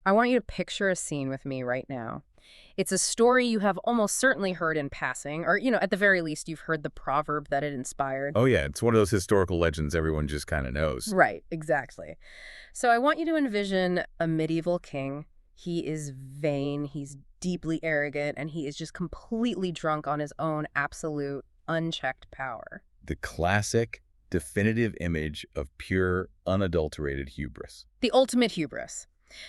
I want you to picture a scene with me right now. It's a story you have almost certainly heard in passing, or, at the very least, you've heard the proverb that it inspired. Oh yeah, it's one of those historical legends everyone just kind of knows. Right, exactly. So I want you to envision a medieval king. He is vain, he's deeply arrogant, and he is just completely drunk on his own absolute, unchecked power. The classic, definitive image of pure, unadulterated hubris. The ultimate hubris.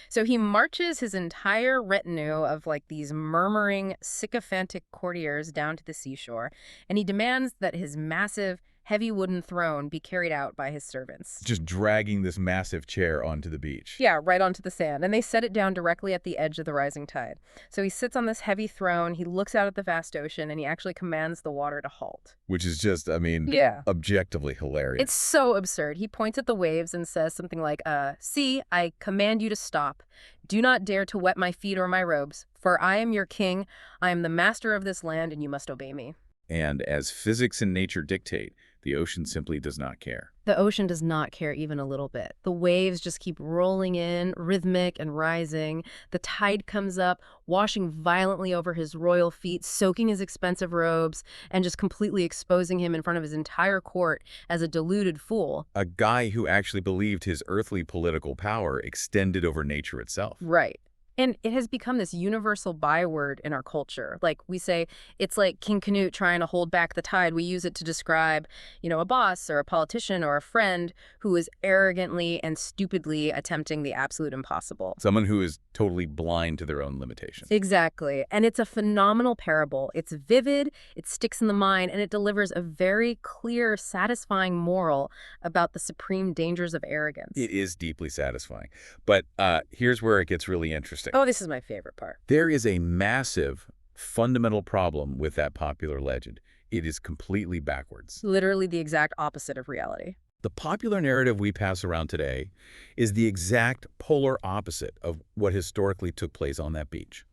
So he marches his entire retinue of these murmuring, sycophantic courtiers down to the seashore, and he demands that his massive, heavy wooden throne be carried out by his servants. Just dragging this massive chair onto the beach. Yeah, right onto the sand. And they set it down directly at the edge of the rising tide. So he sits on this heavy throne, he looks out at the vast ocean, and he actually commands the water to halt. Which is just, Yeah. objectively hilarious. It's so absurd. He points at the waves and says something like, "See, I command you to stop. Do not dare to wet my feet or my robes, for I am your king. I am the master of this land, and you must obey me." And as physics and nature dictate, the ocean simply does not care. The ocean does not care even a little bit. The waves just keep rolling in, rhythmic and rising. The tide comes up, washing violently over his royal feet, soaking his expensive robes, and just completely exposing him in front of his entire court as a deluded fool. A guy who actually believed his earthly political power extended over nature itself. Right. And it has become this universal byword in our culture. We say, it's like King Cnut trying to hold back the tide. We use it to describe, a boss or a politician or a friend who is arrogantly and stupidly attempting the absolute impossible. Someone who is totally blind to their own limitations. Exactly. And it's a phenomenal parable. It's vivid, it sticks in the mind, and it delivers a very clear, satisfying moral about the supreme dangers of arrogance. It is deeply satisfying. But here's where it gets really interesting. Oh, this is my favorite part. There is a massive, fundamental problem with that popular legend. It is completely backwards. Literally the exact opposite of reality. The popular narrative we pass around today is the exact polar opposite of what historically took place on that beach.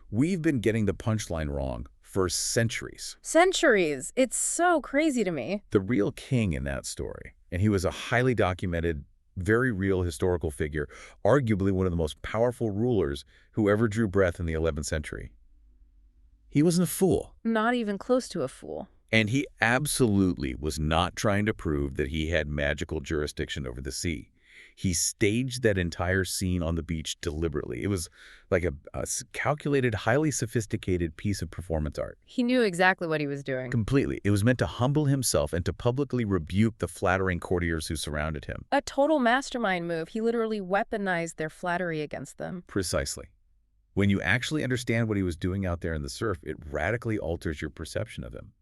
We've been getting the punchline wrong for centuries. Centuries! It's so crazy to me. The real king in that story, and he was a highly documented, very real historical figure, arguably one of the most powerful rulers who ever drew breath in the 11th century. He wasn't a fool. Not even close to a fool. And he absolutely was not trying to prove that he had magical jurisdiction over the sea. He staged that entire scene on the beach deliberately. It was like a calculated, highly sophisticated piece of performance art. He knew exactly what he was doing. Completely. It was meant to humble himself and to publicly rebuke the flattering courtiers who surrounded him. A total mastermind move. He literally weaponized their flattery against them. Precisely. When you actually understand what he was doing out there in the surf, it radically alters your perception of him.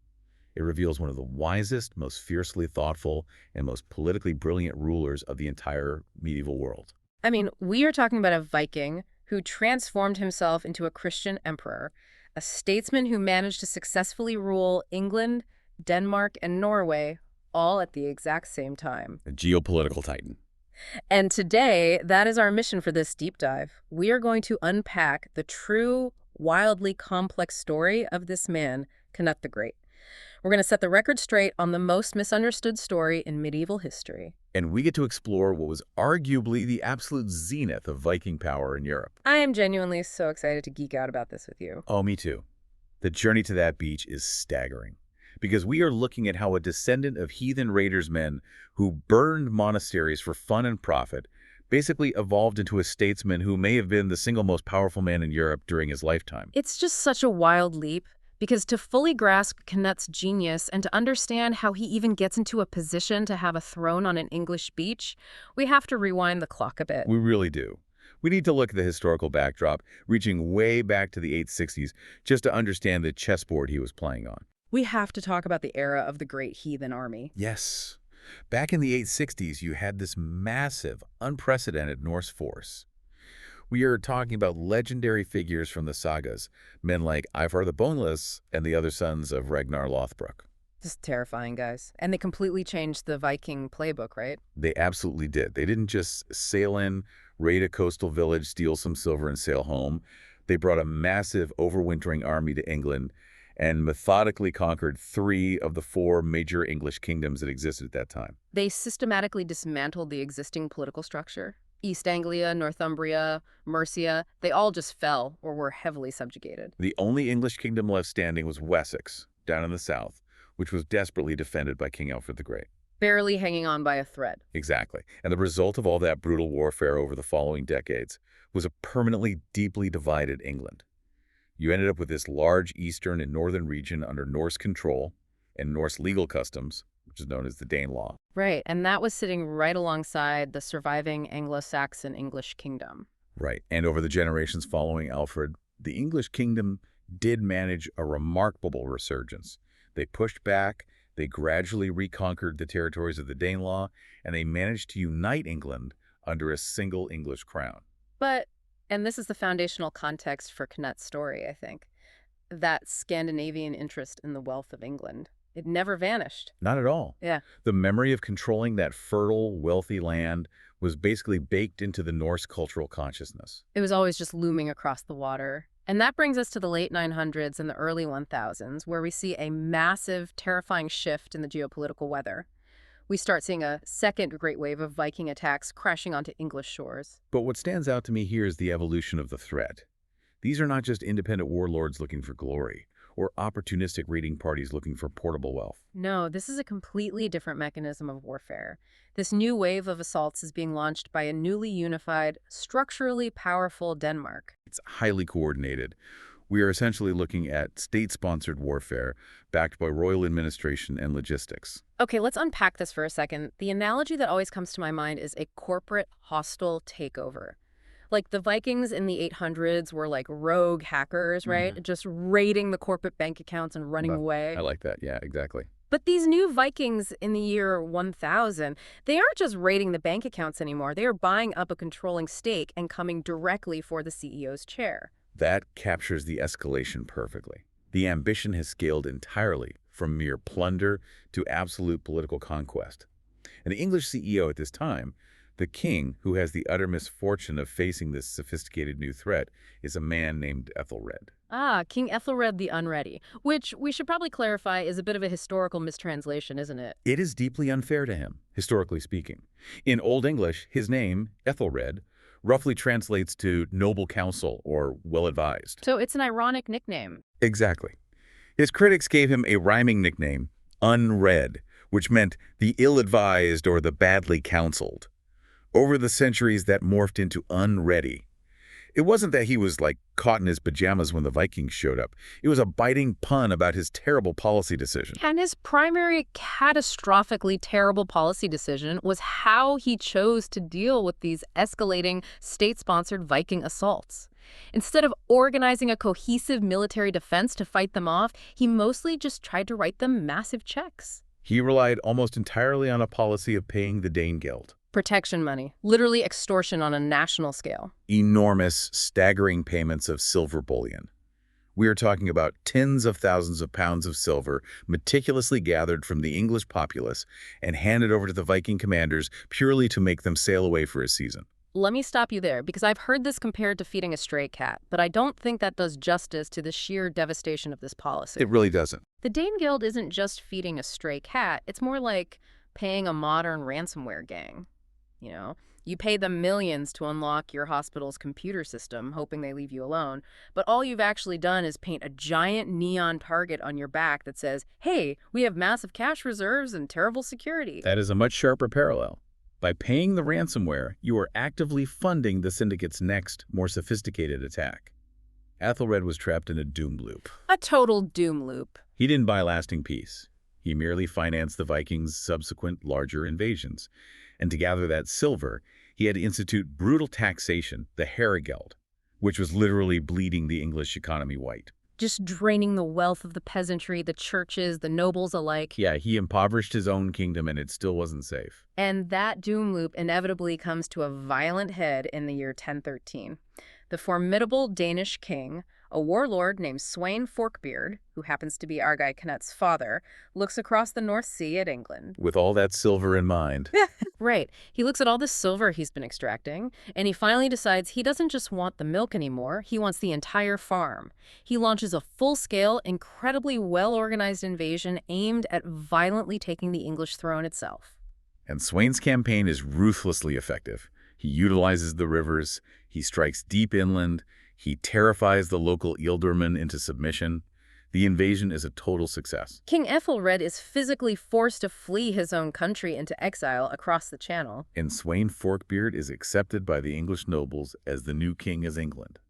It reveals one of the wisest, most fiercely thoughtful, and most politically brilliant rulers of the entire medieval world. I mean, we are talking about a Viking who transformed himself into a Christian emperor, a statesman who managed to successfully rule England, Denmark, and Norway all at the exact same time. A geopolitical titan. And today, that is our mission for this deep dive. We are going to unpack the true, wildly complex story of this man, Cnut the Great. We're going to set the record straight on the most misunderstood story in medieval history. And we get to explore what was arguably the absolute zenith of Viking power in Europe. I am genuinely so excited to geek out about this with you. Oh, me too. The journey to that beach is staggering, because we are looking at how a descendant of heathen raiders men who burned monasteries for fun and profit basically evolved into a statesman who may have been the single most powerful man in Europe during his lifetime. It's just such a wild leap. Because to fully grasp Cnut's genius and to understand how he even gets into a position to have a throne on an English beach, we have to rewind the clock a bit. We really do. We need to look at the historical backdrop, reaching way back to the 860s, just to understand the chessboard he was playing on. We have to talk about the era of the Great Heathen Army. Yes. Back in the 860s, you had this massive, unprecedented Norse force. We are talking about legendary figures from the sagas, men like Ivar the Boneless and the other sons of Ragnar Lothbrok. This is terrifying, guys. And they completely changed the Viking playbook, right? They absolutely did. They didn't just sail in, raid a coastal village, steal some silver, and sail home. They brought a massive overwintering army to England and methodically conquered 3 of the 4 major English kingdoms that existed at that time. They systematically dismantled the existing political structure. East Anglia, Northumbria, Mercia, they all just fell or were heavily subjugated. The only English kingdom left standing was Wessex, down in the south, which was desperately defended by King Alfred the Great. Barely hanging on by a thread. Exactly. And the result of all that brutal warfare over the following decades was a permanently deeply divided England. You ended up with this large eastern and northern region under Norse control and Norse legal customs, which is known as the Danelaw. Right, and that was sitting right alongside the surviving Anglo-Saxon English kingdom. Right. And over the generations following Alfred, the English kingdom did manage a remarkable resurgence. They pushed back, they gradually reconquered the territories of the Danelaw, and they managed to unite England under a single English crown. But, and this is the foundational context for Cnut's story, I think, that Scandinavian interest in the wealth of England. It never vanished. Not at all. Yeah. The memory of controlling that fertile, wealthy land was basically baked into the Norse cultural consciousness. It was always just looming across the water. And that brings us to the late 900s and the early 1000s, where we see a massive, terrifying shift in the geopolitical weather. We start seeing a second great wave of Viking attacks crashing onto English shores. But what stands out to me here is the evolution of the threat. These are not just independent warlords looking for glory, or opportunistic raiding parties looking for portable wealth. No, this is a completely different mechanism of warfare. This new wave of assaults is being launched by a newly unified, structurally powerful Denmark. It's highly coordinated. We are essentially looking at state-sponsored warfare backed by royal administration and logistics. Okay, let's unpack this for a second. The analogy that always comes to my mind is a corporate hostile takeover. Like the Vikings in the 800s were like rogue hackers, right? Just raiding the corporate bank accounts and running away. I like that. Yeah, exactly. But these new Vikings in the year 1000, they aren't just raiding the bank accounts anymore. They are buying up a controlling stake and coming directly for the CEO's chair. That captures the escalation perfectly. The ambition has scaled entirely from mere plunder to absolute political conquest. And the English CEO at this time, the king, who has the utter misfortune of facing this sophisticated new threat, is a man named Ethelred. Ah, King Ethelred the Unready, which we should probably clarify is a bit of a historical mistranslation, isn't it? It is deeply unfair to him, historically speaking. In Old English, his name, Ethelred, roughly translates to noble counsel or well-advised. So it's an ironic nickname. Exactly. His critics gave him a rhyming nickname, Unread, which meant the ill-advised or the badly counseled. Over the centuries, that morphed into unready. It wasn't that he was, like, caught in his pajamas when the Vikings showed up. It was a biting pun about his terrible policy decision. And his primary catastrophically terrible policy decision was how he chose to deal with these escalating state-sponsored Viking assaults. Instead of organizing a cohesive military defense to fight them off, he mostly just tried to write them massive checks. He relied almost entirely on a policy of paying the Danegeld. Protection money, literally extortion on a national scale. Enormous, staggering payments of silver bullion. We are talking about tens of thousands of pounds of silver meticulously gathered from the English populace and handed over to the Viking commanders purely to make them sail away for a season. Let me stop you there, because I've heard this compared to feeding a stray cat, but I don't think that does justice to the sheer devastation of this policy. It really doesn't. The Danegeld isn't just feeding a stray cat, it's more like paying a modern ransomware gang. You know, you pay them millions to unlock your hospital's computer system, hoping they leave you alone. But all you've actually done is paint a giant neon target on your back that says, hey, we have massive cash reserves and terrible security. That is a much sharper parallel. By paying the ransomware, you are actively funding the syndicate's next, more sophisticated attack. Ethelred was trapped in a doom loop. A total doom loop. He didn't buy lasting peace. He merely financed the Vikings' subsequent larger invasions. And to gather that silver, he had to institute brutal taxation, the herregeld, which was literally bleeding the English economy white. Just draining the wealth of the peasantry, the churches, the nobles alike. Yeah, he impoverished his own kingdom and it still wasn't safe. And that doom loop inevitably comes to a violent head in the year 1013. The formidable Danish king, a warlord named Sweyn Forkbeard, who happens to be our guy Cnut's father, looks across the North Sea at England. With all that silver in mind. Right. He looks at all this silver he's been extracting, and he finally decides he doesn't just want the milk anymore, he wants the entire farm. He launches a full-scale, incredibly well-organized invasion aimed at violently taking the English throne itself. And Sweyn's campaign is ruthlessly effective. He utilizes the rivers, he strikes deep inland, he terrifies the local ealdormen into submission. The invasion is a total success. King Ethelred is physically forced to flee his own country into exile across the Channel. And Sweyn Forkbeard is accepted by the English nobles as the new king of England.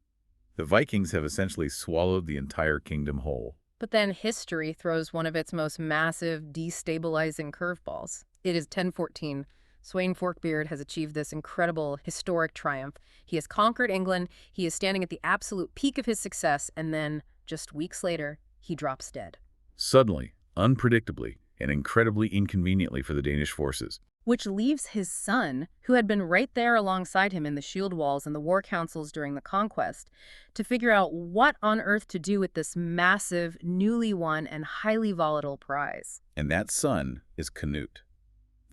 The Vikings have essentially swallowed the entire kingdom whole. But then history throws one of its most massive, destabilizing curveballs. It is 1014. Sweyn Forkbeard has achieved this incredible, historic triumph. He has conquered England, he is standing at the absolute peak of his success, and then, just weeks later, he drops dead. Suddenly, unpredictably, and incredibly inconveniently for the Danish forces. Which leaves his son, who had been right there alongside him in the shield walls and the war councils during the conquest, to figure out what on earth to do with this massive, newly won and highly volatile prize. And that son is Cnut.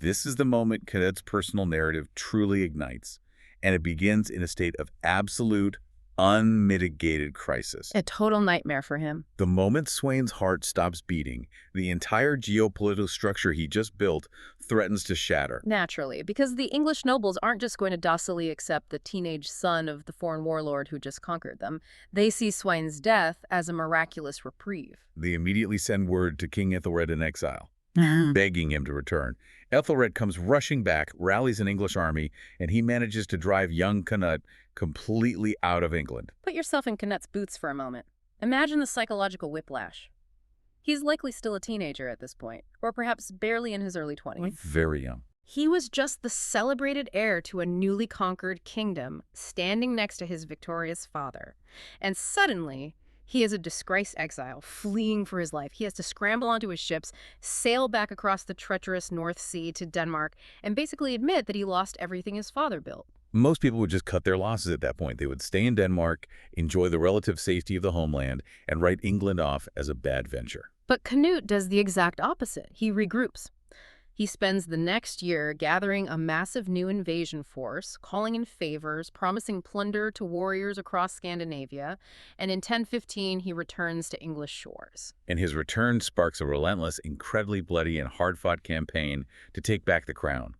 This is the moment Cnut's personal narrative truly ignites, and it begins in a state of absolute, unmitigated crisis. A total nightmare for him. The moment Sweyn's heart stops beating, the entire geopolitical structure he just built threatens to shatter. Naturally, because the English nobles aren't just going to docilely accept the teenage son of the foreign warlord who just conquered them. They see Sweyn's death as a miraculous reprieve. They immediately send word to King Ethelred in exile, begging him to return. Ethelred comes rushing back, rallies an English army, and he manages to drive young Cnut completely out of England. Put yourself in Cnut's boots for a moment. Imagine the psychological whiplash. He's likely still a teenager at this point, or perhaps barely in his early 20s. Very young. He was just the celebrated heir to a newly conquered kingdom, standing next to his victorious father. And suddenly, he is a disgraced exile, fleeing for his life. He has to scramble onto his ships, sail back across the treacherous North Sea to Denmark, and basically admit that he lost everything his father built. Most people would just cut their losses at that point. They would stay in Denmark, enjoy the relative safety of the homeland, and write England off as a bad venture. But Cnut does the exact opposite. He regroups. He spends the next year gathering a massive new invasion force, calling in favors, promising plunder to warriors across Scandinavia, and in 1015 he returns to English shores. And his return sparks a relentless, incredibly bloody, and hard-fought campaign to take back the crown.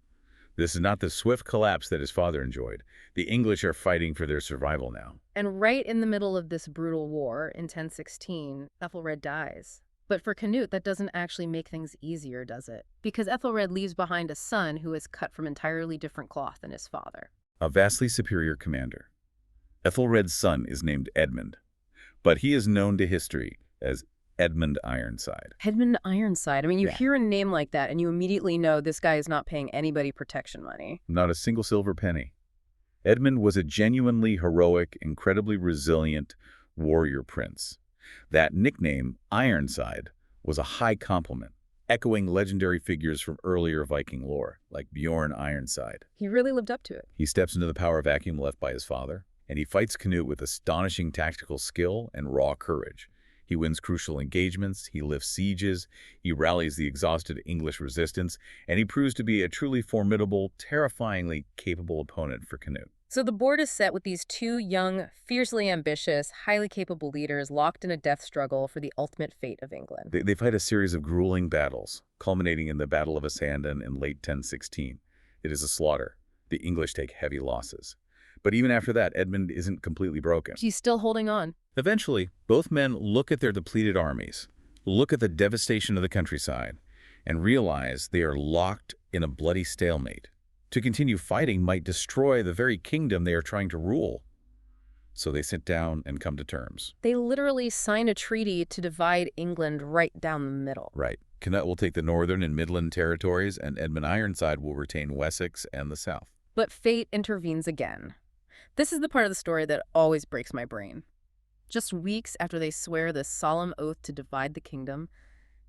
This is not the swift collapse that his father enjoyed. The English are fighting for their survival now. And right in the middle of this brutal war, in 1016, Ethelred dies. But for Cnut, that doesn't actually make things easier, does it? Because Ethelred leaves behind a son who is cut from entirely different cloth than his father. A vastly superior commander. Ethelred's son is named Edmund, but he is known to history as Edmund Ironside. Edmund Ironside. I mean, you hear a name like that and you immediately know this guy is not paying anybody protection money. Not a single silver penny. Edmund was a genuinely heroic, incredibly resilient warrior prince. That nickname, Ironside, was a high compliment, echoing legendary figures from earlier Viking lore, like Bjorn Ironside. He really lived up to it. He steps into the power vacuum left by his father, and he fights Cnut with astonishing tactical skill and raw courage. He wins crucial engagements, he lifts sieges, he rallies the exhausted English resistance, and he proves to be a truly formidable, terrifyingly capable opponent for Cnut. So the board is set with these two young, fiercely ambitious, highly capable leaders locked in a death struggle for the ultimate fate of England. They fight a series of grueling battles, culminating in the Battle of Asandon in late 1016. It is a slaughter. The English take heavy losses. But even after that, Edmund isn't completely broken. He's still holding on. Eventually, both men look at their depleted armies, look at the devastation of the countryside, and realize they are locked in a bloody stalemate. To continue fighting might destroy the very kingdom they are trying to rule. So they sit down and come to terms. They literally sign a treaty to divide England right down the middle. Right. Cnut will take the northern and midland territories, and Edmund Ironside will retain Wessex and the south. But fate intervenes again. This is the part of the story that always breaks my brain. Just weeks after they swear this solemn oath to divide the kingdom,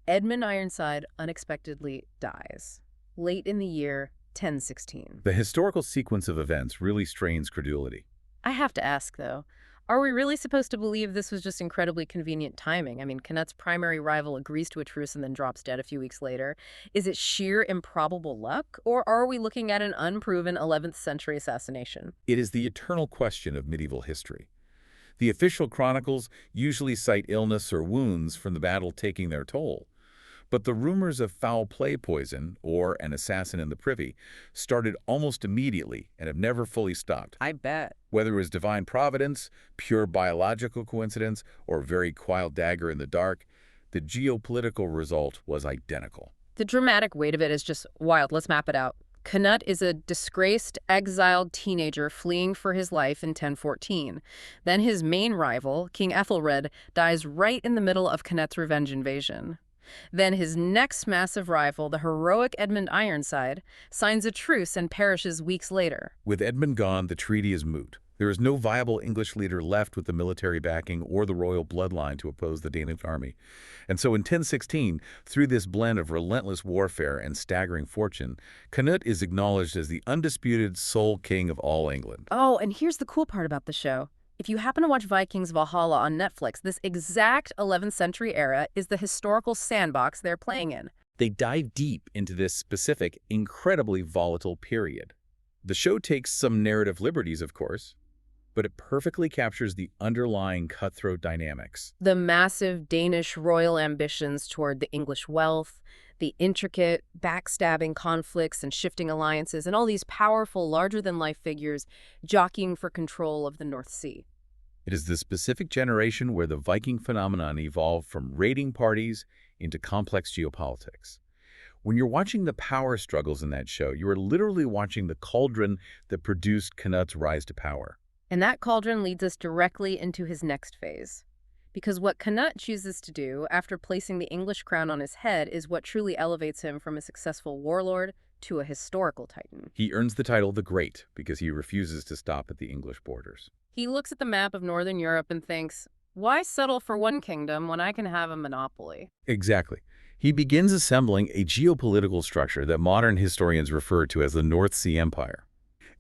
Edmund Ironside unexpectedly dies. Late in the year 1016. The historical sequence of events really strains credulity. I have to ask, though, are we really supposed to believe this was just incredibly convenient timing? I mean, Cnut's primary rival agrees to a truce and then drops dead a few weeks later. Is it sheer improbable luck, or are we looking at an unproven 11th century assassination? It is the eternal question of medieval history. The official chronicles usually cite illness or wounds from the battle taking their toll. But the rumors of foul play poison, or an assassin in the privy, started almost immediately and have never fully stopped. I bet. Whether it was divine providence, pure biological coincidence, or very quiet dagger in the dark, the geopolitical result was identical. The dramatic weight of it is just wild. Let's map it out. Cnut is a disgraced, exiled teenager fleeing for his life in 1014. Then his main rival, King Ethelred, dies right in the middle of Cnut's revenge invasion. Then his next massive rival, the heroic Edmund Ironside, signs a truce and perishes weeks later. With Edmund gone, the treaty is moot. There is no viable English leader left with the military backing or the royal bloodline to oppose the Danish army. And so in 1016, through this blend of relentless warfare and staggering fortune, Cnut is acknowledged as the undisputed sole king of all England. Oh, and here's the cool part about the show. If you happen to watch Vikings Valhalla on Netflix, this exact 11th century era is the historical sandbox they're playing in. They dive deep into this specific, incredibly volatile period. The show takes some narrative liberties, of course, but it perfectly captures the underlying cutthroat dynamics. The massive Danish royal ambitions toward the English wealth, the intricate backstabbing conflicts and shifting alliances, and all these powerful, larger-than-life figures jockeying for control of the North Sea. It is the specific generation where the Viking phenomenon evolved from raiding parties into complex geopolitics. When you're watching the power struggles in that show, you are literally watching the cauldron that produced Cnut's rise to power. And that cauldron leads us directly into his next phase. Because what Cnut chooses to do after placing the English crown on his head is what truly elevates him from a successful warlord to a historical titan. He earns the title the Great because he refuses to stop at the English borders. He looks at the map of Northern Europe and thinks, why settle for one kingdom when I can have a monopoly? Exactly. He begins assembling a geopolitical structure that modern historians refer to as the North Sea Empire.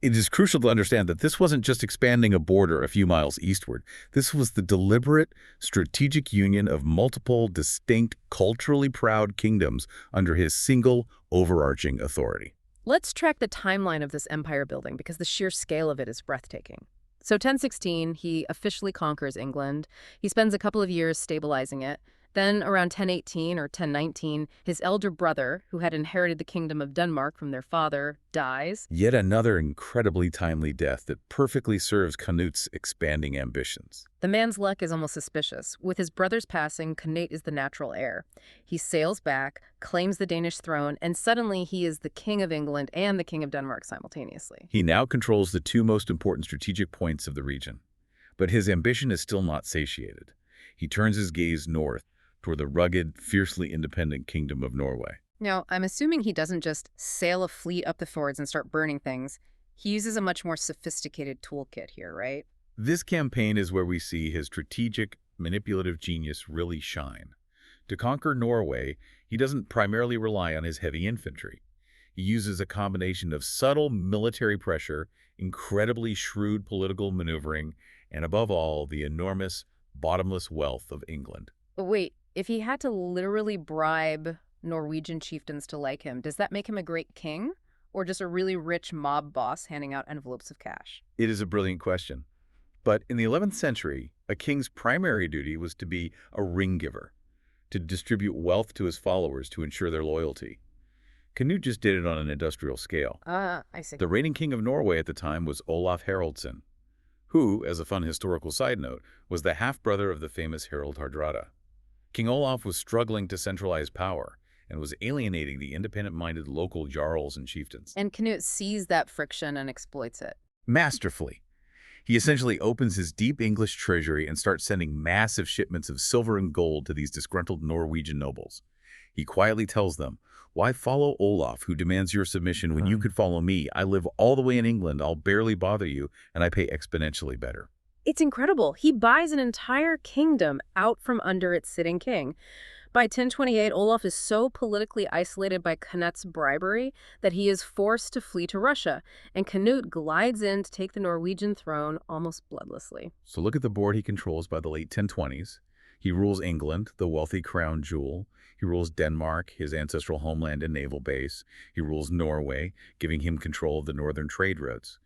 It is crucial to understand that this wasn't just expanding a border a few miles eastward. This was the deliberate, strategic union of multiple, distinct, culturally proud kingdoms under his single, overarching authority. Let's track the timeline of this empire building because the sheer scale of it is breathtaking. So 1016, he officially conquers England. He spends a couple of years stabilizing it. Then around 1018 or 1019, his elder brother, who had inherited the kingdom of Denmark from their father, dies. Yet another incredibly timely death that perfectly serves Cnut's expanding ambitions. The man's luck is almost suspicious. With his brother's passing, Cnut is the natural heir. He sails back, claims the Danish throne, and suddenly he is the king of England and the king of Denmark simultaneously. He now controls the two most important strategic points of the region. But his ambition is still not satiated. He turns his gaze north, toward the rugged, fiercely independent kingdom of Norway. Now, I'm assuming he doesn't just sail a fleet up the fjords and start burning things. He uses a much more sophisticated toolkit here, right? This campaign is where we see his strategic, manipulative genius really shine. To conquer Norway, he doesn't primarily rely on his heavy infantry. He uses a combination of subtle military pressure, incredibly shrewd political maneuvering, and above all, the enormous, bottomless wealth of England. But wait, if he had to literally bribe Norwegian chieftains to like him, does that make him a great king? Or just a really rich mob boss handing out envelopes of cash? It is a brilliant question. But in the 11th century, a king's primary duty was to be a ring giver, to distribute wealth to his followers to ensure their loyalty. Cnut just did it on an industrial scale. I see. The reigning king of Norway at the time was Olaf Haraldsson, who, as a fun historical side note, was the half-brother of the famous Harald Hardrada. King Olaf was struggling to centralize power and was alienating the independent-minded local jarls and chieftains. And Cnut sees that friction and exploits it. Masterfully. He essentially opens his deep English treasury and starts sending massive shipments of silver and gold to these disgruntled Norwegian nobles. He quietly tells them, "Why follow Olaf, who demands your submission when you could follow me? I live all the way in England, I'll barely bother you, and I pay exponentially better." It's incredible. He buys an entire kingdom out from under its sitting king. By 1028, Olaf is so politically isolated by Cnut's bribery that he is forced to flee to Russia, and Cnut glides in to take the Norwegian throne almost bloodlessly. So look at the board he controls by the late 1020s. He rules England, the wealthy crown jewel. He rules Denmark, his ancestral homeland and naval base. He rules Norway, giving him control of the northern trade routes.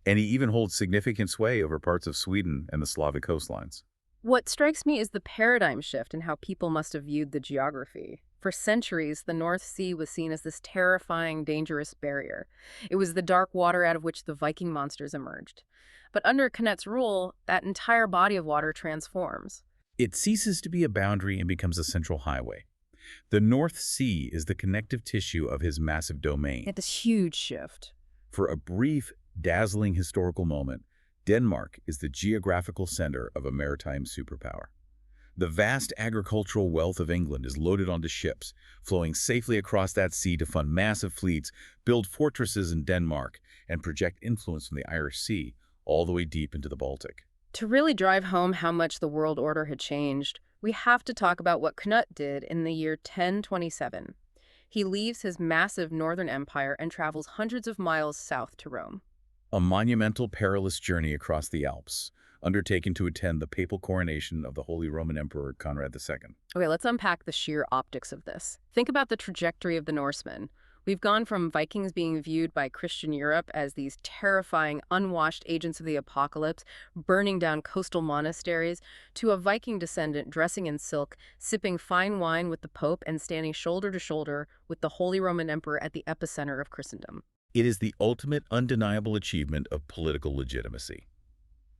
And he even holds significant sway over parts of Sweden and the Slavic coastlines. What strikes me is the paradigm shift in how people must have viewed the geography. For centuries, the North Sea was seen as this terrifying, dangerous barrier. It was the dark water out of which the Viking monsters emerged. But under Cnut's rule, that entire body of water transforms. It ceases to be a boundary and becomes a central highway. The North Sea is the connective tissue of his massive domain. At this huge shift. For a brief, dazzling historical moment, Denmark is the geographical center of a maritime superpower. The vast agricultural wealth of England is loaded onto ships, flowing safely across that sea to fund massive fleets, build fortresses in Denmark, and project influence from the Irish Sea all the way deep into the Baltic. To really drive home how much the world order had changed, we have to talk about what Cnut did in the year 1027. He leaves his massive northern empire and travels hundreds of miles south to Rome. A monumental, perilous journey across the Alps, undertaken to attend the papal coronation of the Holy Roman Emperor Conrad II. Okay, let's unpack the sheer optics of this. Think about the trajectory of the Norsemen. We've gone from Vikings being viewed by Christian Europe as these terrifying, unwashed agents of the apocalypse, burning down coastal monasteries, to a Viking descendant dressing in silk, sipping fine wine with the Pope, and standing shoulder to shoulder with the Holy Roman Emperor at the epicenter of Christendom. It is the ultimate, undeniable achievement of political legitimacy.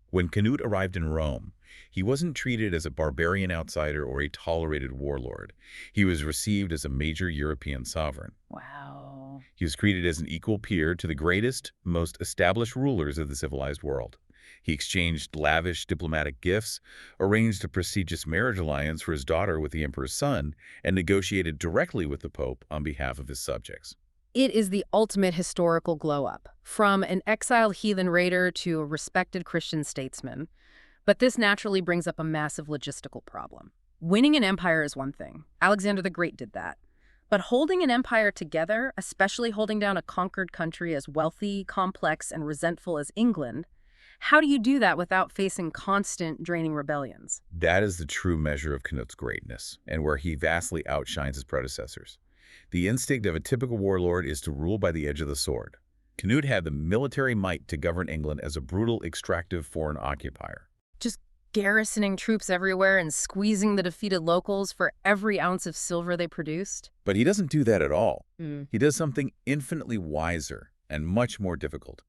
When Cnut arrived in Rome, he wasn't treated as a barbarian outsider or a tolerated warlord. He was received as a major European sovereign. Wow. He was treated as an equal peer to the greatest, most established rulers of the civilized world. He exchanged lavish diplomatic gifts, arranged a prestigious marriage alliance for his daughter with the emperor's son, and negotiated directly with the Pope on behalf of his subjects. It is the ultimate historical glow-up, from an exiled heathen raider to a respected Christian statesman. But this naturally brings up a massive logistical problem. Winning an empire is one thing. Alexander the Great did that. But holding an empire together, especially holding down a conquered country as wealthy, complex, and resentful as England, how do you do that without facing constant, draining rebellions? That is the true measure of Cnut's greatness, and where he vastly outshines his predecessors. The instinct of a typical warlord is to rule by the edge of the sword. Cnut had the military might to govern England as a brutal, extractive foreign occupier. Just garrisoning troops everywhere and squeezing the defeated locals for every ounce of silver they produced. But he doesn't do that at all. Mm. He does something infinitely wiser and much more difficult.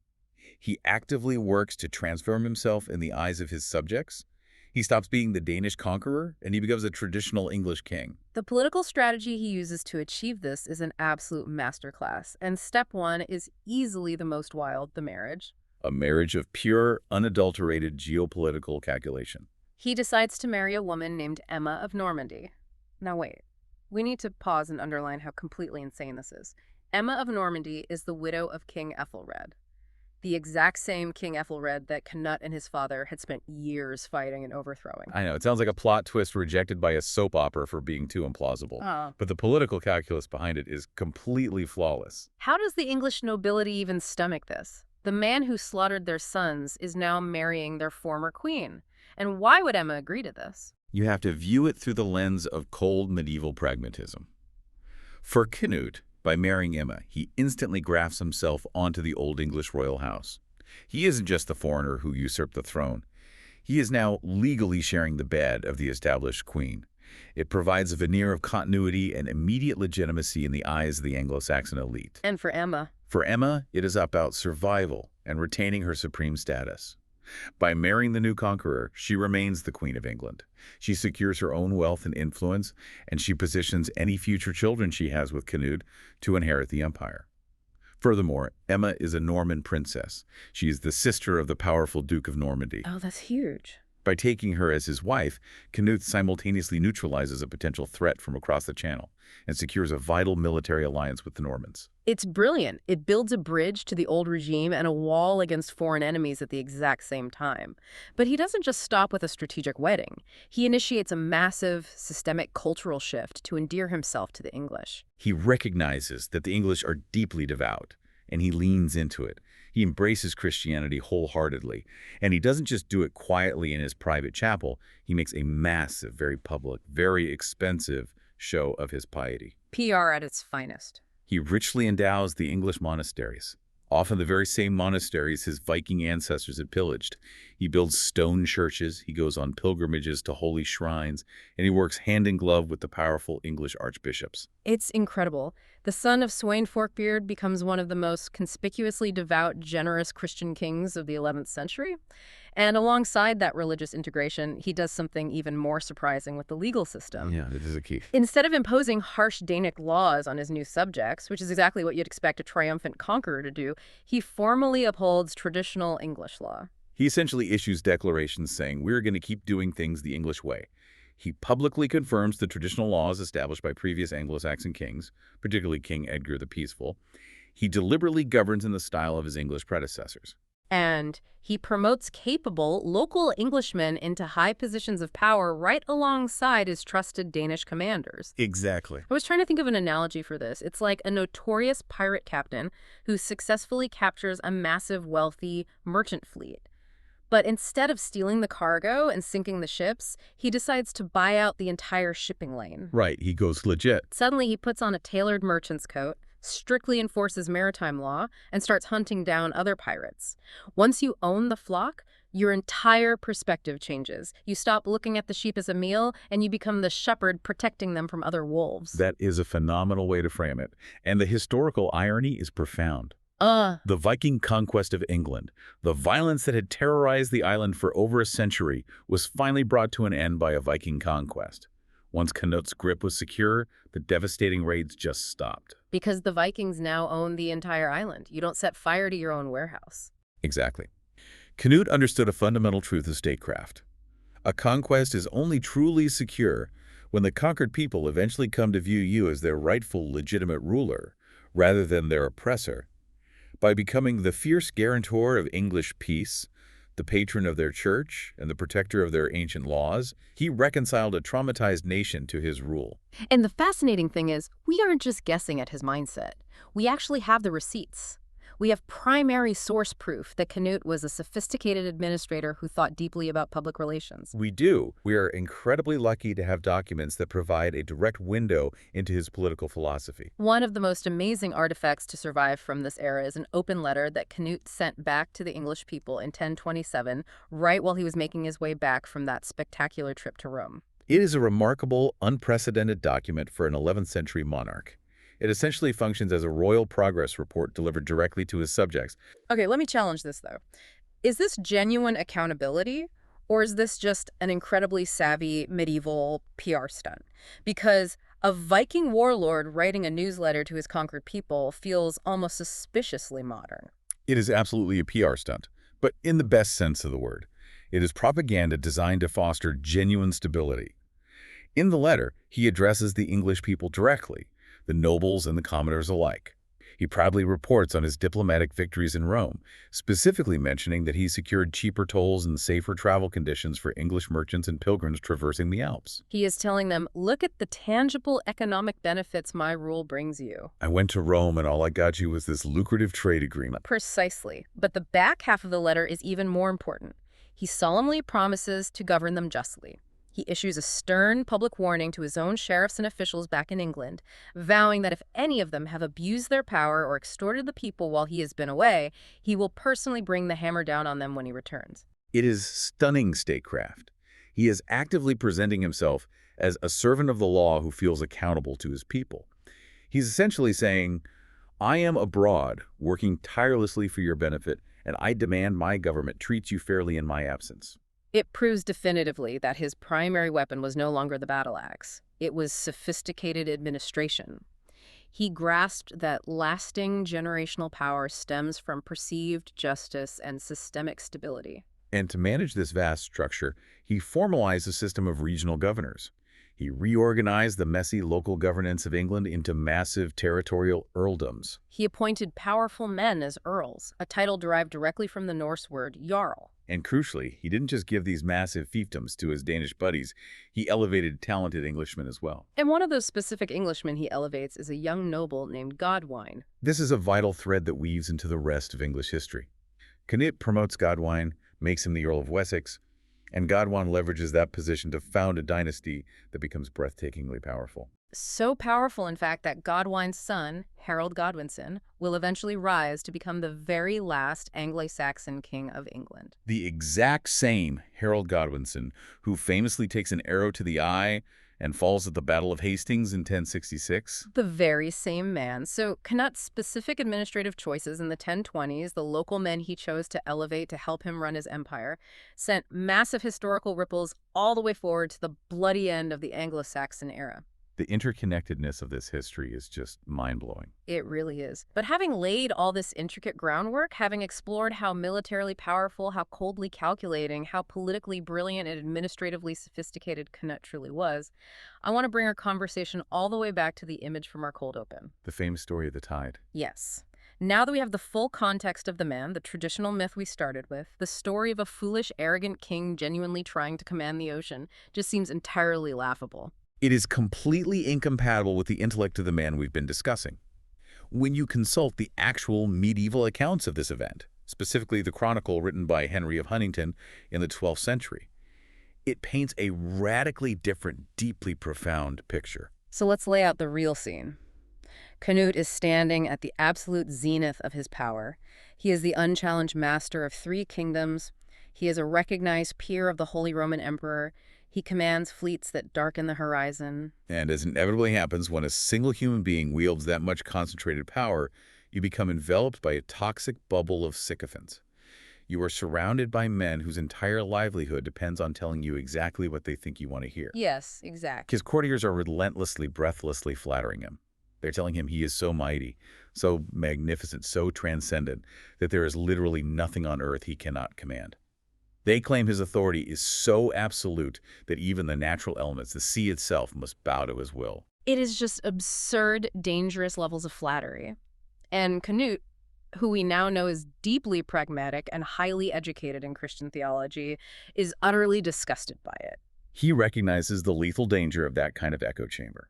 He actively works to transform himself in the eyes of his subjects. He stops being the Danish conqueror, and he becomes a traditional English king. The political strategy he uses to achieve this is an absolute masterclass, and step one is easily the most wild, the marriage. A marriage of pure, unadulterated geopolitical calculation. He decides to marry a woman named Emma of Normandy. Now wait, we need to pause and underline how completely insane this is. Emma of Normandy is the widow of King Ethelred, the exact same King Ethelred that Cnut and his father had spent years fighting and overthrowing. I know, it sounds like a plot twist rejected by a soap opera for being too implausible. But the political calculus behind it is completely flawless. How does the English nobility even stomach this? The man who slaughtered their sons is now marrying their former queen. And why would Emma agree to this? You have to view it through the lens of cold medieval pragmatism. For Cnut, by marrying Emma, he instantly grafts himself onto the Old English royal house. He isn't just the foreigner who usurped the throne. He is now legally sharing the bed of the established queen. It provides a veneer of continuity and immediate legitimacy in the eyes of the Anglo-Saxon elite. And for Emma? For Emma, it is about survival and retaining her supreme status. By marrying the new conqueror, she remains the Queen of England. She secures her own wealth and influence, and she positions any future children she has with Cnut to inherit the empire. Furthermore, Emma is a Norman princess. She is the sister of the powerful Duke of Normandy. Oh, that's huge. By taking her as his wife, Cnut simultaneously neutralizes a potential threat from across the Channel and secures a vital military alliance with the Normans. It's brilliant. It builds a bridge to the old regime and a wall against foreign enemies at the exact same time. But he doesn't just stop with a strategic wedding. He initiates a massive, systemic cultural shift to endear himself to the English. He recognizes that the English are deeply devout, and he leans into it. He embraces Christianity wholeheartedly, and he doesn't just do it quietly in his private chapel. He makes a massive, very public, very expensive show of his piety. PR at its finest. He richly endows the English monasteries, often the very same monasteries his Viking ancestors had pillaged. He builds stone churches, he goes on pilgrimages to holy shrines, and he works hand in glove with the powerful English archbishops. It's incredible. The son of Sweyn Forkbeard becomes one of the most conspicuously devout, generous Christian kings of the 11th century. And alongside that religious integration, he does something even more surprising with the legal system. Yeah, this is a key. Instead of imposing harsh Danic laws on his new subjects, which is exactly what you'd expect a triumphant conqueror to do, he formally upholds traditional English law. He essentially issues declarations saying, we're going to keep doing things the English way. He publicly confirms the traditional laws established by previous Anglo-Saxon kings, particularly King Edgar the Peaceful. He deliberately governs in the style of his English predecessors. And he promotes capable local Englishmen into high positions of power right alongside his trusted Danish commanders. Exactly. I was trying to think of an analogy for this. It's like a notorious pirate captain who successfully captures a massive, wealthy merchant fleet. But instead of stealing the cargo and sinking the ships, he decides to buy out the entire shipping lane. Right, he goes legit. Suddenly, he puts on a tailored merchant's coat, strictly enforces maritime law, and starts hunting down other pirates. Once you own the flock, your entire perspective changes. You stop looking at the sheep as a meal, and you become the shepherd protecting them from other wolves. That is a phenomenal way to frame it. And the historical irony is profound. The Viking conquest of England, the violence that had terrorized the island for over a century, was finally brought to an end by a Viking conquest. Once Cnut's grip was secure, the devastating raids just stopped. Because the Vikings now own the entire island. You don't set fire to your own warehouse. Exactly. Cnut understood a fundamental truth of statecraft. A conquest is only truly secure when the conquered people eventually come to view you as their rightful, legitimate ruler, rather than their oppressor. By becoming the fierce guarantor of English peace, the patron of their church, and the protector of their ancient laws, he reconciled a traumatized nation to his rule. And the fascinating thing is, we aren't just guessing at his mindset. We actually have the receipts. We have primary source proof that Cnut was a sophisticated administrator who thought deeply about public relations. We do. We are incredibly lucky to have documents that provide a direct window into his political philosophy. One of the most amazing artifacts to survive from this era is an open letter that Cnut sent back to the English people in 1027, right while he was making his way back from that spectacular trip to Rome. It is a remarkable, unprecedented document for an 11th century monarch. It essentially functions as a royal progress report delivered directly to his subjects. Okay, let me challenge this, though. Is this genuine accountability, or is this just an incredibly savvy medieval PR stunt? Because a Viking warlord writing a newsletter to his conquered people feels almost suspiciously modern. It is absolutely a PR stunt, but in the best sense of the word. It is propaganda designed to foster genuine stability. In the letter, he addresses the English people directly, the nobles and the commoners alike. He proudly reports on his diplomatic victories in Rome, specifically mentioning that he secured cheaper tolls and safer travel conditions for English merchants and pilgrims traversing the Alps. He is telling them, look at the tangible economic benefits my rule brings you. I went to Rome and all I got you was this lucrative trade agreement. Precisely. But the back half of the letter is even more important. He solemnly promises to govern them justly. He issues a stern public warning to his own sheriffs and officials back in England, vowing that if any of them have abused their power or extorted the people while he has been away, he will personally bring the hammer down on them when he returns. It is stunning statecraft. He is actively presenting himself as a servant of the law who feels accountable to his people. He's essentially saying, I am abroad, working tirelessly for your benefit, and I demand my government treats you fairly in my absence. It proves definitively that his primary weapon was no longer the battle axe. It was sophisticated administration. He grasped that lasting generational power stems from perceived justice and systemic stability. And to manage this vast structure, he formalized a system of regional governors. He reorganized the messy local governance of England into massive territorial earldoms. He appointed powerful men as earls, a title derived directly from the Norse word jarl. And crucially, he didn't just give these massive fiefdoms to his Danish buddies, he elevated talented Englishmen as well. And one of those specific Englishmen he elevates is a young noble named Godwine. This is a vital thread that weaves into the rest of English history. Cnut promotes Godwine, makes him the Earl of Wessex, and Godwine leverages that position to found a dynasty that becomes breathtakingly powerful. So powerful, in fact, that Godwine's son, Harold Godwinson, will eventually rise to become the very last Anglo-Saxon king of England. The exact same Harold Godwinson, who famously takes an arrow to the eye and falls at the Battle of Hastings in 1066. The very same man. So Cnut's specific administrative choices in the 1020s, the local men he chose to elevate to help him run his empire, sent massive historical ripples all the way forward to the bloody end of the Anglo-Saxon era. The interconnectedness of this history is just mind-blowing. It really is. But having laid all this intricate groundwork, having explored how militarily powerful, how coldly calculating, how politically brilliant and administratively sophisticated Cnut truly was, I want to bring our conversation all the way back to the image from our cold open. The famous story of the tide. Yes. Now that we have the full context of the man, the traditional myth we started with, the story of a foolish, arrogant king genuinely trying to command the ocean just seems entirely laughable. It is completely incompatible with the intellect of the man we've been discussing. When you consult the actual medieval accounts of this event, specifically the chronicle written by Henry of Huntingdon in the 12th century, it paints a radically different, deeply profound picture. So let's lay out the real scene. Cnut is standing at the absolute zenith of his power. He is the unchallenged master of 3 kingdoms. He is a recognized peer of the Holy Roman Emperor. He commands fleets that darken the horizon. And as inevitably happens when a single human being wields that much concentrated power, you become enveloped by a toxic bubble of sycophants. You are surrounded by men whose entire livelihood depends on telling you exactly what they think you want to hear. Yes, exactly. His courtiers are relentlessly, breathlessly flattering him. They're telling him he is so mighty, so magnificent, so transcendent, that there is literally nothing on earth he cannot command. They claim his authority is so absolute that even the natural elements, the sea itself, must bow to his will. It is just absurd, dangerous levels of flattery. And Cnut, who we now know is deeply pragmatic and highly educated in Christian theology, is utterly disgusted by it. He recognizes the lethal danger of that kind of echo chamber.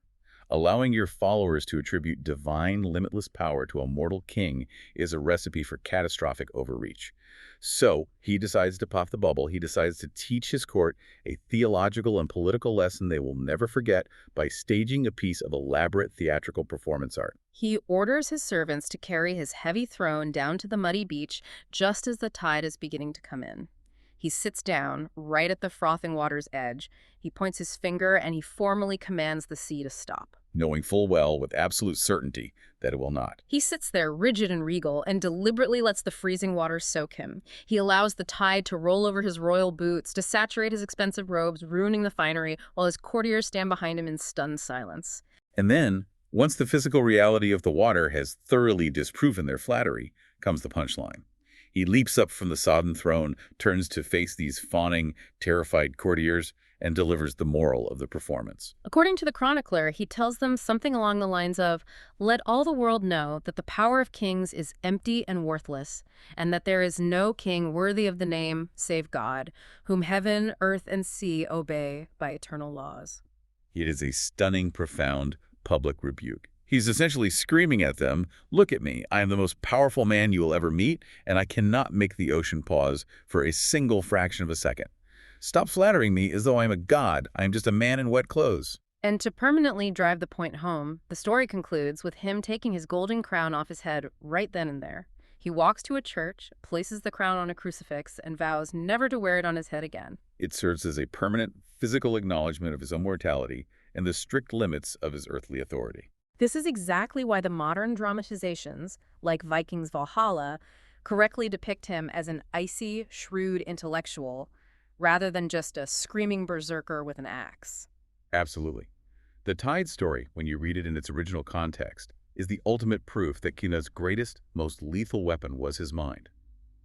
Allowing your followers to attribute divine, limitless power to a mortal king is a recipe for catastrophic overreach. So he decides to pop the bubble. He decides to teach his court a theological and political lesson they will never forget by staging a piece of elaborate theatrical performance art. He orders his servants to carry his heavy throne down to the muddy beach just as the tide is beginning to come in. He sits down right at the frothing water's edge. He points his finger and he formally commands the sea to stop, Knowing full well, with absolute certainty, that it will not. He sits there rigid and regal and deliberately lets the freezing water soak him. He allows the tide to roll over his royal boots, to saturate his expensive robes, ruining the finery, while his courtiers stand behind him in stunned silence. And then, once the physical reality of the water has thoroughly disproven their flattery, comes the punchline. He leaps up from the sodden throne, turns to face these fawning, terrified courtiers, and delivers the moral of the performance. According to the chronicler, he tells them something along the lines of, "Let all the world know that the power of kings is empty and worthless, and that there is no king worthy of the name save God, whom heaven, earth, and sea obey by eternal laws." It is a stunning, profound, public rebuke. He's essentially screaming at them, "Look at me, I am the most powerful man you will ever meet, and I cannot make the ocean pause for a single fraction of a second. Stop flattering me as though I am a god. I am just a man in wet clothes." And to permanently drive the point home, the story concludes with him taking his golden crown off his head right then and there. He walks to a church, places the crown on a crucifix, and vows never to wear it on his head again. It serves as a permanent physical acknowledgement of his immortality and the strict limits of his earthly authority. This is exactly why the modern dramatizations, like Vikings' Valhalla, correctly depict him as an icy, shrewd intellectual, rather than just a screaming berserker with an axe. Absolutely. The Tide story, when you read it in its original context, is the ultimate proof that Cnut's greatest, most lethal weapon was his mind.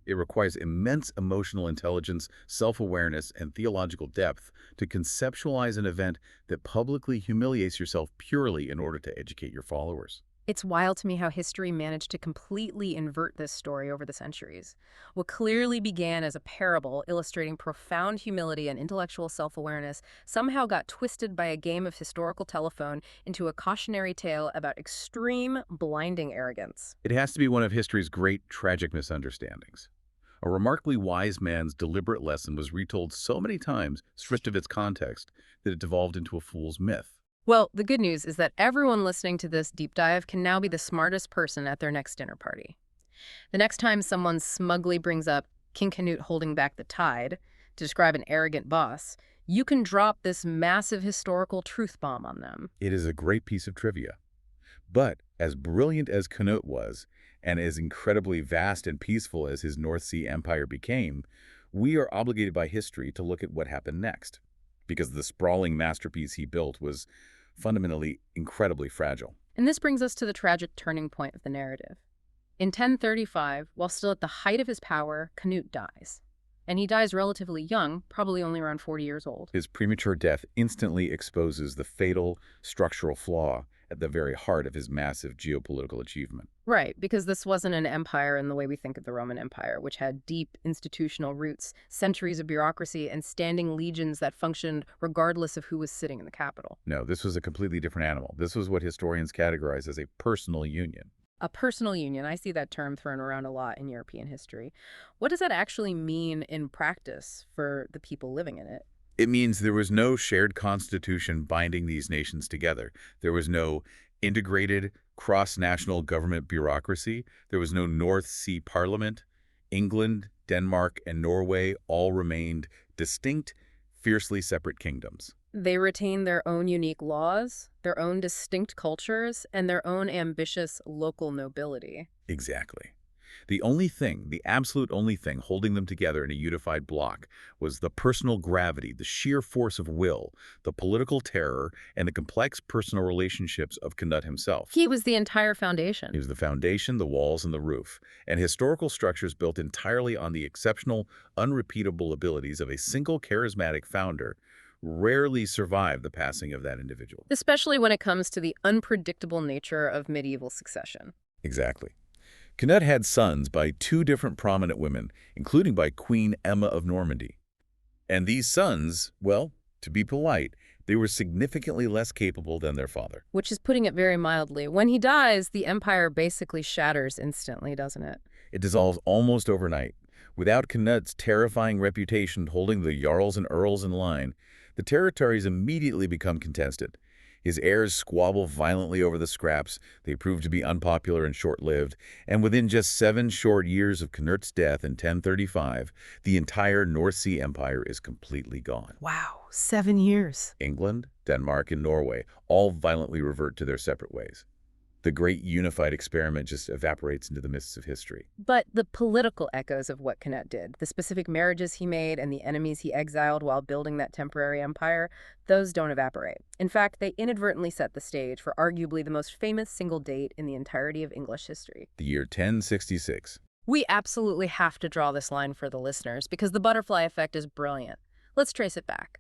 It requires immense emotional intelligence, self-awareness, and theological depth to conceptualize an event that publicly humiliates yourself purely in order to educate your followers. It's wild to me how history managed to completely invert this story over the centuries. What clearly began as a parable illustrating profound humility and intellectual self-awareness somehow got twisted by a game of historical telephone into a cautionary tale about extreme, blinding arrogance. It has to be one of history's great tragic misunderstandings. A remarkably wise man's deliberate lesson was retold so many times, stripped of its context, that it devolved into a fool's myth. Well, the good news is that everyone listening to this deep dive can now be the smartest person at their next dinner party. The next time someone smugly brings up King Canute holding back the tide to describe an arrogant boss, you can drop this massive historical truth bomb on them. It is a great piece of trivia. But as brilliant as Cnut was, and as incredibly vast and peaceful as his North Sea empire became, we are obligated by history to look at what happened next, because the sprawling masterpiece he built was fundamentally incredibly fragile. And this brings us to the tragic turning point of the narrative. In 1035, while still at the height of his power, Canute dies. And he dies relatively young, probably only around 40 years old. His premature death instantly exposes the fatal structural flaw at the very heart of his massive geopolitical achievement. Right, because this wasn't an empire in the way we think of the Roman Empire, which had deep institutional roots, centuries of bureaucracy, and standing legions that functioned regardless of who was sitting in the capital. No, this was a completely different animal. This was what historians categorize as a personal union. A personal union, I see that term thrown around a lot in European history. What does that actually mean in practice for the people living in it? It means there was no shared constitution binding these nations together. There was no integrated cross-national government bureaucracy. There was no North Sea Parliament. England, Denmark, and Norway all remained distinct, fiercely separate kingdoms. They retain their own unique laws, their own distinct cultures, and their own ambitious local nobility. Exactly. The only thing, the absolute only thing holding them together in a unified bloc was the personal gravity, the sheer force of will, the political terror, and the complex personal relationships of Cnut himself. He was the entire foundation. He was the foundation, the walls, and the roof, and historical structures built entirely on the exceptional, unrepeatable abilities of a single charismatic founder rarely survive the passing of that individual. Especially when it comes to the unpredictable nature of medieval succession. Exactly. Cnut had sons by two different prominent women, including by Queen Emma of Normandy. And these sons, well, to be polite, they were significantly less capable than their father. Which is putting it very mildly. When he dies, the empire basically shatters instantly, doesn't it? It dissolves almost overnight. Without Cnut's terrifying reputation holding the jarls and earls in line, the territories immediately become contested. His heirs squabble violently over the scraps. They prove to be unpopular and short-lived, and within just 7 short years of Cnut's death in 1035, the entire North Sea Empire is completely gone. Wow, 7 years. England, Denmark, and Norway all violently revert to their separate ways. The great unified experiment just evaporates into the mists of history. But the political echoes of what Cnut did, the specific marriages he made and the enemies he exiled while building that temporary empire, those don't evaporate. In fact, they inadvertently set the stage for arguably the most famous single date in the entirety of English history. The year 1066. We absolutely have to draw this line for the listeners because the butterfly effect is brilliant. Let's trace it back.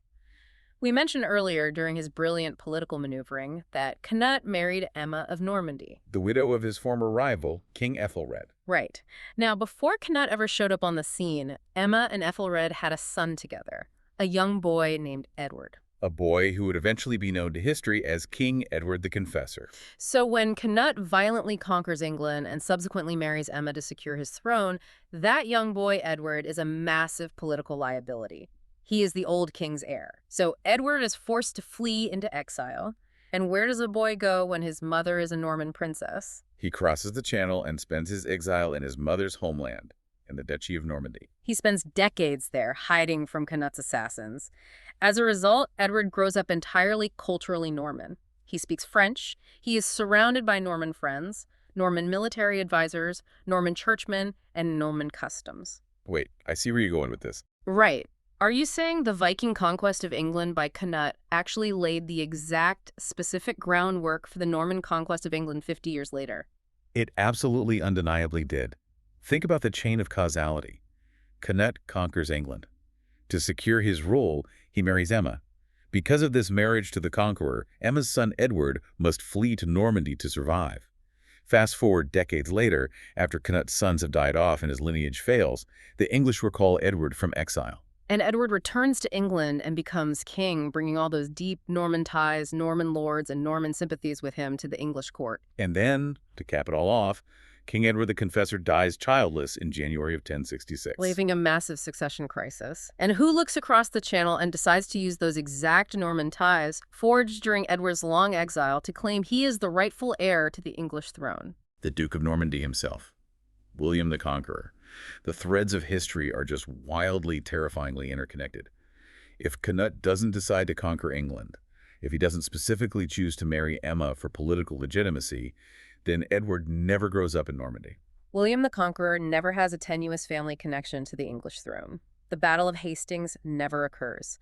We mentioned earlier during his brilliant political maneuvering that Cnut married Emma of Normandy. The widow of his former rival, King Ethelred. Right. Now, before Cnut ever showed up on the scene, Emma and Ethelred had a son together, a young boy named Edward. A boy who would eventually be known to history as King Edward the Confessor. So when Cnut violently conquers England and subsequently marries Emma to secure his throne, that young boy Edward is a massive political liability. He is the old king's heir. So Edward is forced to flee into exile. And where does a boy go when his mother is a Norman princess? He crosses the Channel and spends his exile in his mother's homeland, in the Duchy of Normandy. He spends decades there, hiding from Cnut's assassins. As a result, Edward grows up entirely culturally Norman. He speaks French. He is surrounded by Norman friends, Norman military advisors, Norman churchmen, and Norman customs. Wait, I see where you're going with this. Right. Are you saying the Viking conquest of England by Cnut actually laid the exact specific groundwork for the Norman conquest of England 50 years later? It absolutely undeniably did. Think about the chain of causality. Cnut conquers England. To secure his rule, he marries Emma. Because of this marriage to the conqueror, Emma's son Edward must flee to Normandy to survive. Fast forward decades later, after Cnut's sons have died off and his lineage fails, the English recall Edward from exile. And Edward returns to England and becomes king, bringing all those deep Norman ties, Norman lords, and Norman sympathies with him to the English court. And then, to cap it all off, King Edward the Confessor dies childless in January of 1066. leaving a massive succession crisis. And who looks across the channel and decides to use those exact Norman ties, forged during Edward's long exile, to claim he is the rightful heir to the English throne? The Duke of Normandy himself, William the Conqueror. The threads of history are just wildly, terrifyingly interconnected. If Cnut doesn't decide to conquer England, if he doesn't specifically choose to marry Emma for political legitimacy, then Edward never grows up in Normandy. William the Conqueror never has a tenuous family connection to the English throne. The Battle of Hastings never occurs.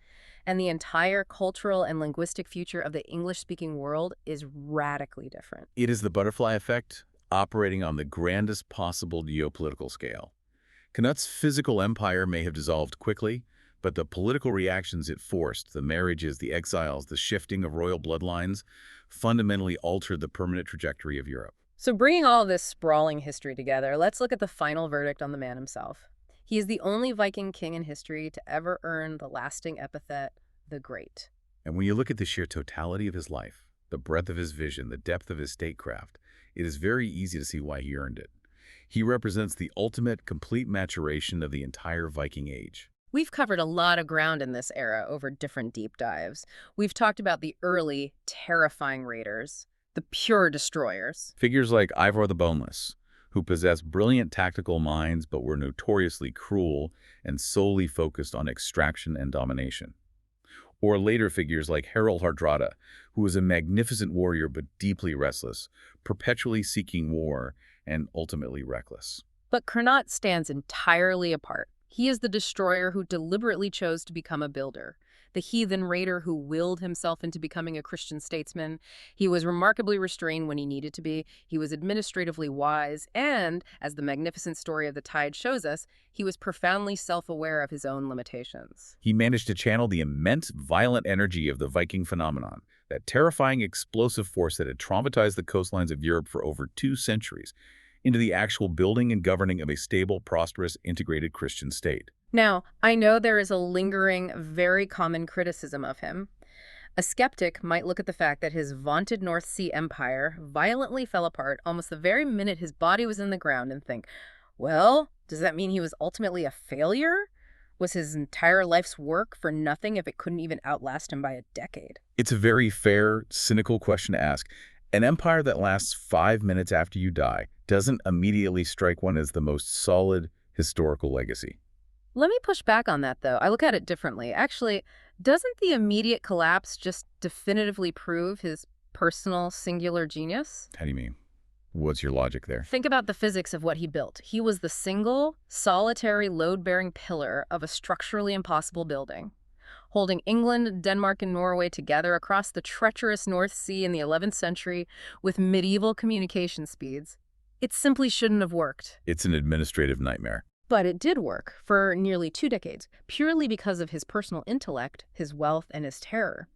And the entire cultural and linguistic future of the English-speaking world is radically different. It is the butterfly effect operating on the grandest possible geopolitical scale. Cnut's physical empire may have dissolved quickly, but the political reactions it forced, the marriages, the exiles, the shifting of royal bloodlines, fundamentally altered the permanent trajectory of Europe. So bringing all this sprawling history together, let's look at the final verdict on the man himself. He is the only Viking king in history to ever earn the lasting epithet, the Great. And when you look at the sheer totality of his life, the breadth of his vision, the depth of his statecraft, it is very easy to see why he earned it. He represents the ultimate, complete maturation of the entire Viking age. We've covered a lot of ground in this era over different deep dives. We've talked about the early, terrifying raiders, the pure destroyers. Figures like Ivar the Boneless, who possessed brilliant tactical minds but were notoriously cruel and solely focused on extraction and domination. Or later figures like Harald Hardrada, who was a magnificent warrior but deeply restless, perpetually seeking war and ultimately reckless. But Cnut stands entirely apart. He is the destroyer who deliberately chose to become a builder, the heathen raider who willed himself into becoming a Christian statesman. He was remarkably restrained when he needed to be. He was administratively wise, and, as the magnificent story of the Tide shows us, he was profoundly self-aware of his own limitations. He managed to channel the immense, violent energy of the Viking phenomenon, that terrifying, explosive force that had traumatized the coastlines of Europe for over 2 centuries, into the actual building and governing of a stable, prosperous, integrated Christian state. Now, I know there is a lingering, very common criticism of him. A skeptic might look at the fact that his vaunted North Sea empire violently fell apart almost the very minute his body was in the ground and think, well, does that mean he was ultimately a failure? Was his entire life's work for nothing if it couldn't even outlast him by a decade? It's a very fair, cynical question to ask. An empire that lasts 5 minutes after you die doesn't immediately strike one as the most solid historical legacy. Let me push back on that, though. I look at it differently. Actually, doesn't the immediate collapse just definitively prove his personal singular genius? How do you mean? What's your logic there? Think about the physics of what he built. He was the single, solitary, load-bearing pillar of a structurally impossible building, holding England, Denmark, and Norway together across the treacherous North Sea in the 11th century with medieval communication speeds. It simply shouldn't have worked. It's an administrative nightmare. But it did work for nearly 2 decades, purely because of his personal intellect, his wealth, and his terror.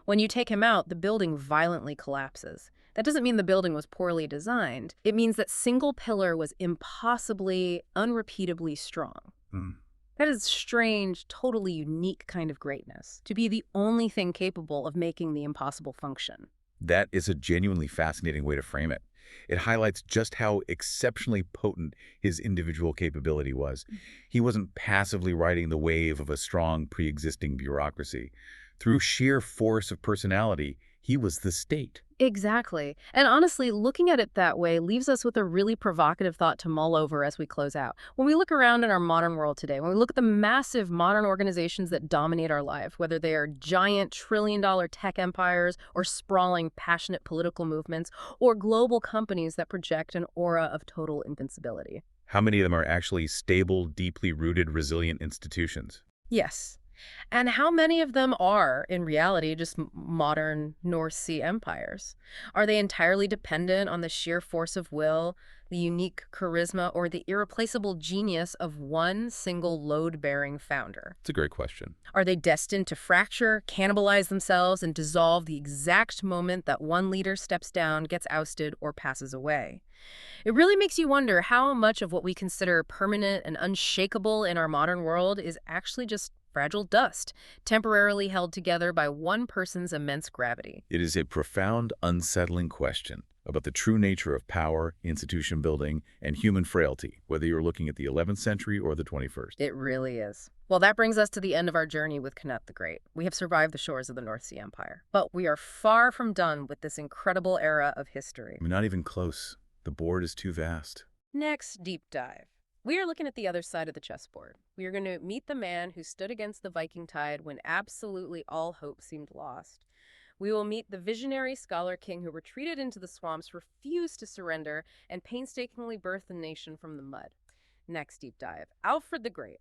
When you take him out, the building violently collapses. That doesn't mean the building was poorly designed. It means that single pillar was impossibly, unrepeatably strong. That is strange, totally unique kind of greatness, to be the only thing capable of making the impossible function. That is a genuinely fascinating way to frame it. It highlights just how exceptionally potent his individual capability was. He wasn't passively riding the wave of a strong pre-existing bureaucracy. Through sheer force of personality, he was the state. Exactly. And honestly, looking at it that way leaves us with a really provocative thought to mull over as we close out. When we look around in our modern world today, when we look at the massive modern organizations that dominate our life, whether they are giant trillion-dollar tech empires or sprawling, passionate political movements, or global companies that project an aura of total invincibility. How many of them are actually stable, deeply rooted, resilient institutions? Yes. And how many of them are, in reality, just modern North Sea empires? Are they entirely dependent on the sheer force of will, the unique charisma, or the irreplaceable genius of one single load-bearing founder? It's a great question. Are they destined to fracture, cannibalize themselves, and dissolve the exact moment that one leader steps down, gets ousted, or passes away? It really makes you wonder how much of what we consider permanent and unshakable in our modern world is actually just fragile dust, temporarily held together by one person's immense gravity. It is a profound, unsettling question. about the true nature of power, institution building, and human frailty, whether you're looking at the 11th century or the 21st. It really is. Well, that brings us to the end of our journey with Cnut the Great. We have survived the shores of the North Sea Empire, but we are far from done with this incredible era of history. I mean, not even close. The board is too vast. Next deep dive. We are looking at the other side of the chessboard. We are going to meet the man who stood against the Viking tide when absolutely all hope seemed lost. We will meet the visionary scholar king who retreated into the swamps, refused to surrender, and painstakingly birthed the nation from the mud. Next deep dive. Alfred the Great.